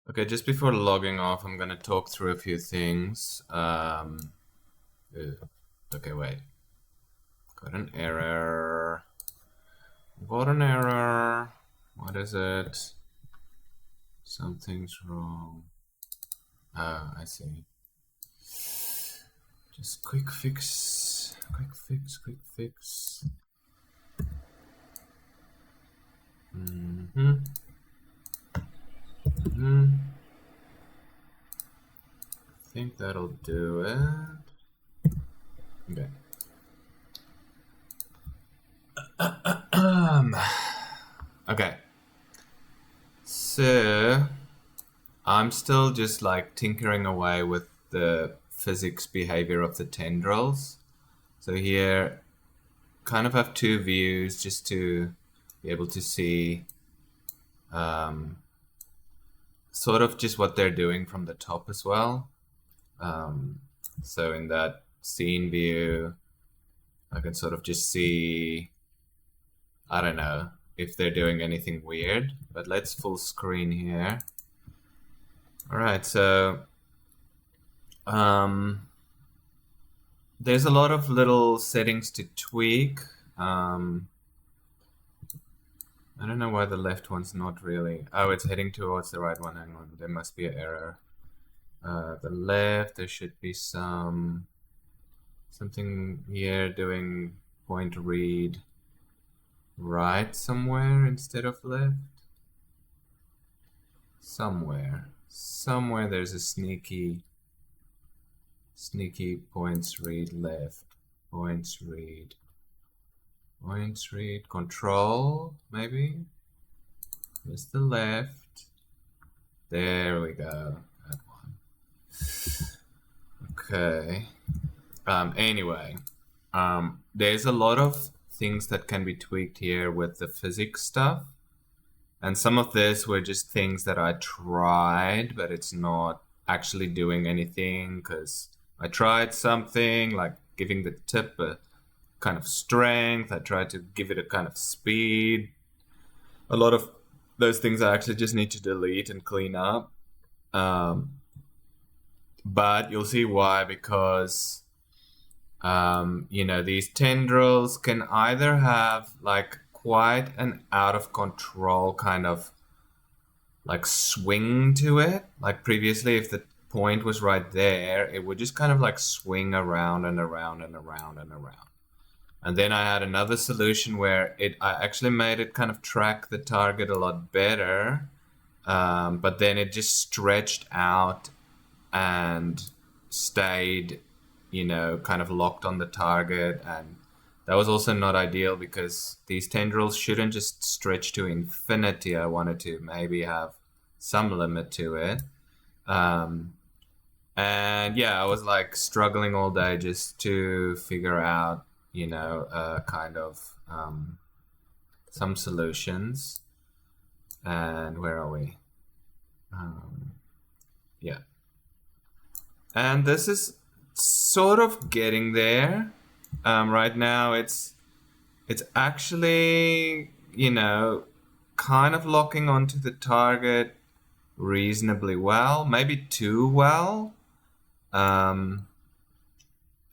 Okay, just before logging off, I'm gonna talk through a few things. Okay, wait. Got an error. Got an error. What is it? Something's wrong. Oh, I see. Just quick fix. Quick fix, quick fix. Mm-hmm. Mm-hmm. I think that'll do it. Okay. Okay. So I'm still just like tinkering away with the physics behavior of the tendrils. So here kind of have two views just to be able to see sort of just what they're doing from the top as well. So in that scene view, I can sort of just see, I don't know, if they're doing anything weird, but let's full screen here. All right, so there's a lot of little settings to tweak. I don't know why the left one's not really. Oh, it's heading towards the right one. Hang on, there must be an error. The left, there should be something here doing point read right somewhere instead of left. Somewhere there's a sneaky points read left, points read control, maybe. There's the left. There we go. That one. Okay. Anyway, there's a lot of things that can be tweaked here with the physics stuff. And some of this were just things that I tried, but it's not actually doing anything because I tried something like giving the tip a kind of strength. I tried to give it a kind of speed. A lot of those things I actually just need to delete and clean up. But you'll see why, because these tendrils can either have like quite an out of control kind of like swing to it. Like previously, if the point was right there, it would just kind of like swing around and around and around and around. And then I had another solution where I actually made it kind of track the target a lot better, but then it just stretched out and stayed, kind of locked on the target. And that was also not ideal because these tendrils shouldn't just stretch to infinity. I wanted to maybe have some limit to it. And yeah, I was like struggling all day just to figure out, kind of some solutions. And where are we? Yeah. And this is sort of getting there. Right now it's actually, kind of locking onto the target reasonably well, maybe too well.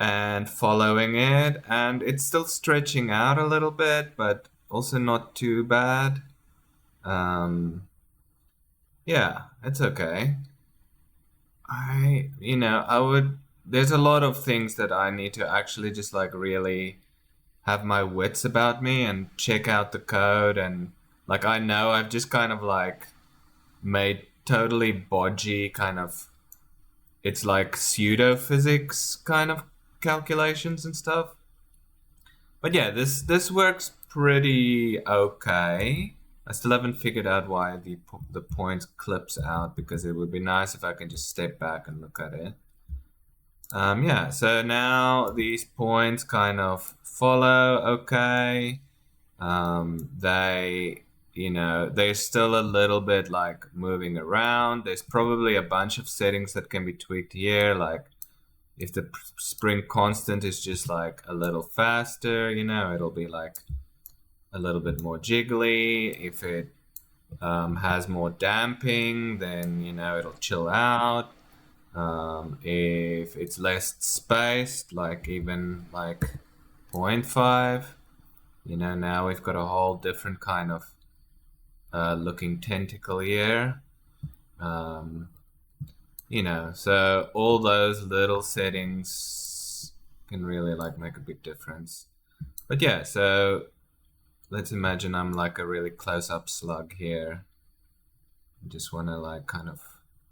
And following it, and it's still stretching out a little bit, but also not too bad. Yeah, it's okay. There's a lot of things that I need to actually just like really have my wits about me and check out the code. And like, I know I've just kind of like made totally bodgy kind of, it's like pseudo physics kind of calculations and stuff. But yeah, this works pretty okay. I still haven't figured out why the point clips out, because it would be nice if I can just step back and look at it. Yeah, so now these points kind of follow okay. They're still a little bit like moving around. There's probably a bunch of settings that can be tweaked here, like if the spring constant is just like a little faster, it'll be like a little bit more jiggly. If it has more damping, then it'll chill out. If it's less spaced, like even like 0.5, now we've got a whole different kind of looking tentacle here. So all those little settings can really like make a big difference. But yeah, so let's imagine I'm like a really close-up slug here. I just want to like kind of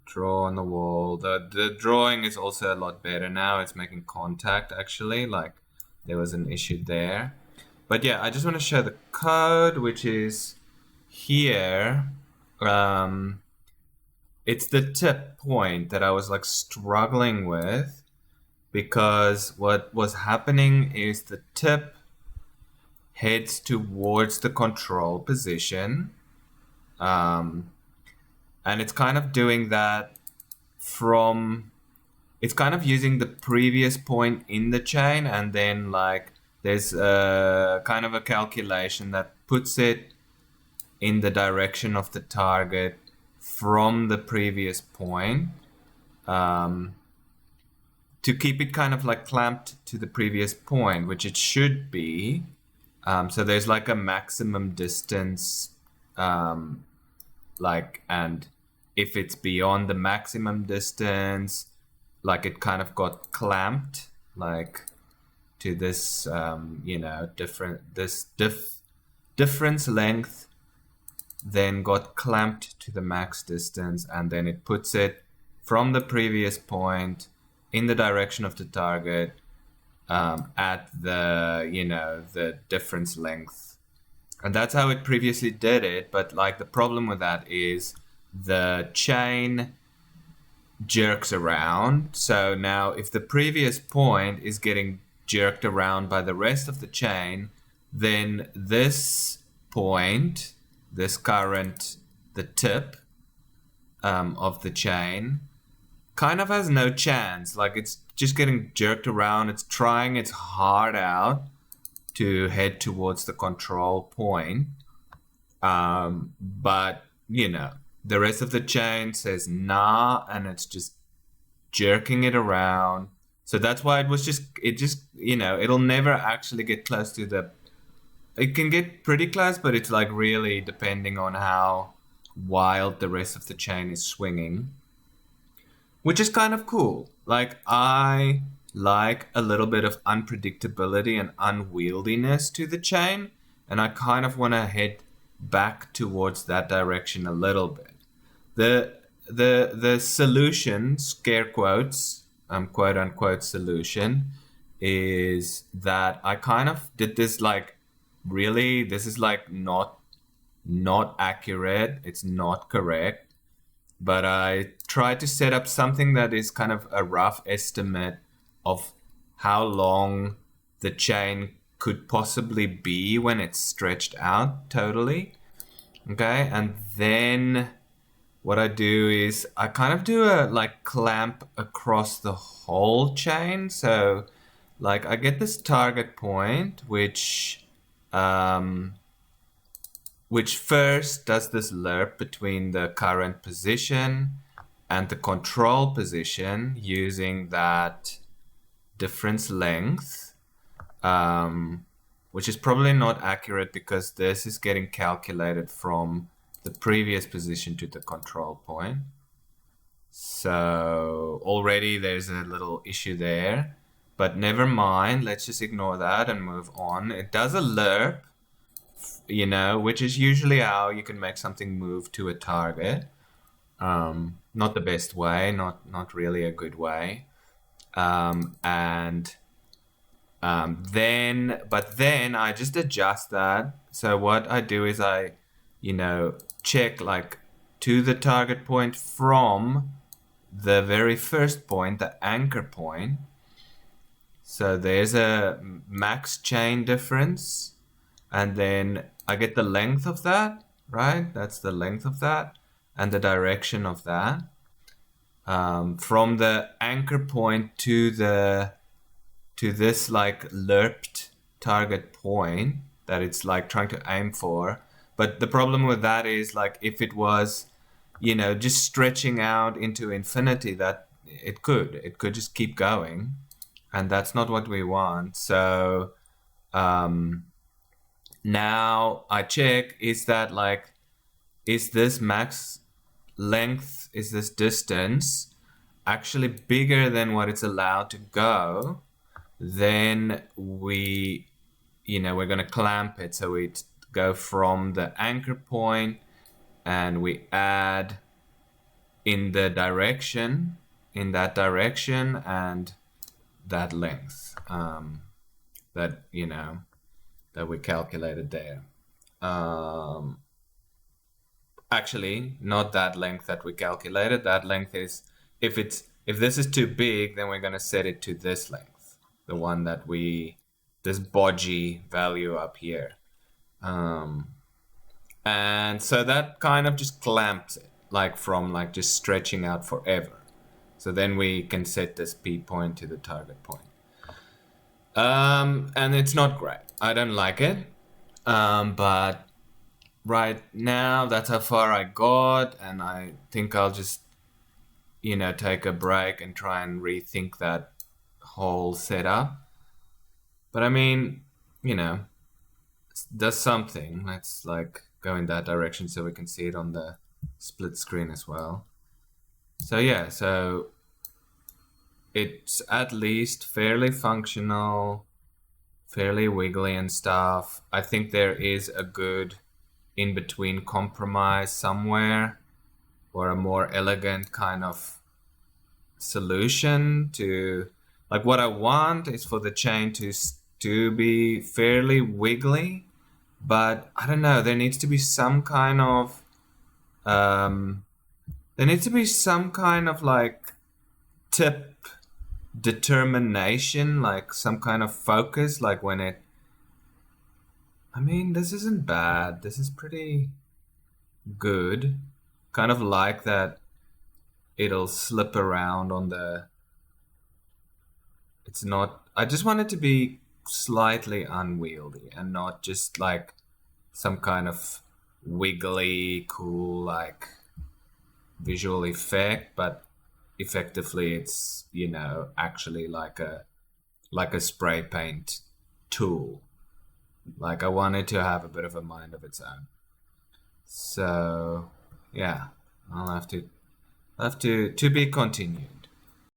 draw on the wall. The drawing is also a lot better now. It's making contact actually, like there was an issue there. But yeah, I just want to show the code, which is here. It's the tip point that I was like struggling with, because what was happening is the tip heads towards the control position. And it's kind of doing that it's kind of using the previous point in the chain, and then like there's a kind of a calculation that puts it in the direction of the target from the previous point, to keep it kind of like clamped to the previous point, which it should be. So there's like a maximum distance, and if it's beyond the maximum distance, like it kind of got clamped like to this, difference length, then got clamped to the max distance, and then it puts it from the previous point in the direction of the target, at the difference length. And that's how it previously did it. But like the problem with that is the chain jerks around. So now if the previous point is getting jerked around by the rest of the chain, then this point, this current, the tip of the chain, kind of has no chance. Like it's just getting jerked around. It's trying its heart out to head towards the control point. But, the rest of the chain says nah, and it's just jerking it around. So that's why it'll never actually get close to it can get pretty close, but it's like really depending on how wild the rest of the chain is swinging, which is kind of cool. Like I like a little bit of unpredictability and unwieldiness to the chain, and I kind of want to head back towards that direction a little bit. The solution, scare quotes, quote unquote solution, is that I kind of did this like really, this is like not accurate, it's not correct, but I tried to set up something that is kind of a rough estimate of how long the chain could possibly be when it's stretched out totally. Okay, and then what I do is I kind of do a like clamp across the whole chain. So like I get this target point, which first does this lerp between the current position and the control position using that difference length, which is probably not accurate because this is getting calculated from the previous position to the control point. So already there's a little issue there, but never mind. Let's just ignore that and move on. It does a lerp, which is usually how you can make something move to a target. Not the best way, not really a good way. Then I just adjust that. So what I do is I, check like to the target point from the very first point, the anchor point. So there's a max chain difference, and then I get the length of that, right? That's the length of that and the direction of that. From the anchor point to this like lerped target point that it's like trying to aim for, But the problem with that is like if it was, just stretching out into infinity, that it could just keep going, and that's not what we want. So now I check, is this max length, is this distance actually bigger than what it's allowed to go? Then we're going to clamp it. So we go from the anchor point and we add in that direction and that length that that we calculated there. Actually, not that length that we calculated. That length is, if this is too big, then we're going to set it to this length, the one that this bodgy value up here. And so that kind of just clamps it, from just stretching out forever. So then we can set this P point to the target point. And it's not great. I don't like it. But right now, that's how far I got, and I think I'll just, take a break and try and rethink that whole setup. But I mean, does something. Let's go in that direction so we can see it on the split screen as well. So yeah, so it's at least fairly functional, fairly wiggly and stuff. I think there is a good in-between compromise somewhere, or a more elegant kind of solution to, what I want is for the chain to be fairly wiggly, but I don't know, there needs to be some kind of tip determination, some kind of focus, this isn't bad. This is pretty good. Kind of like that it'll slip around on it's not, I just want it to be slightly unwieldy and not just some kind of wiggly, cool, visual effect, but effectively it's, actually like a spray paint tool. I want it to have a bit of a mind of its own. So yeah, I'll have to be continued.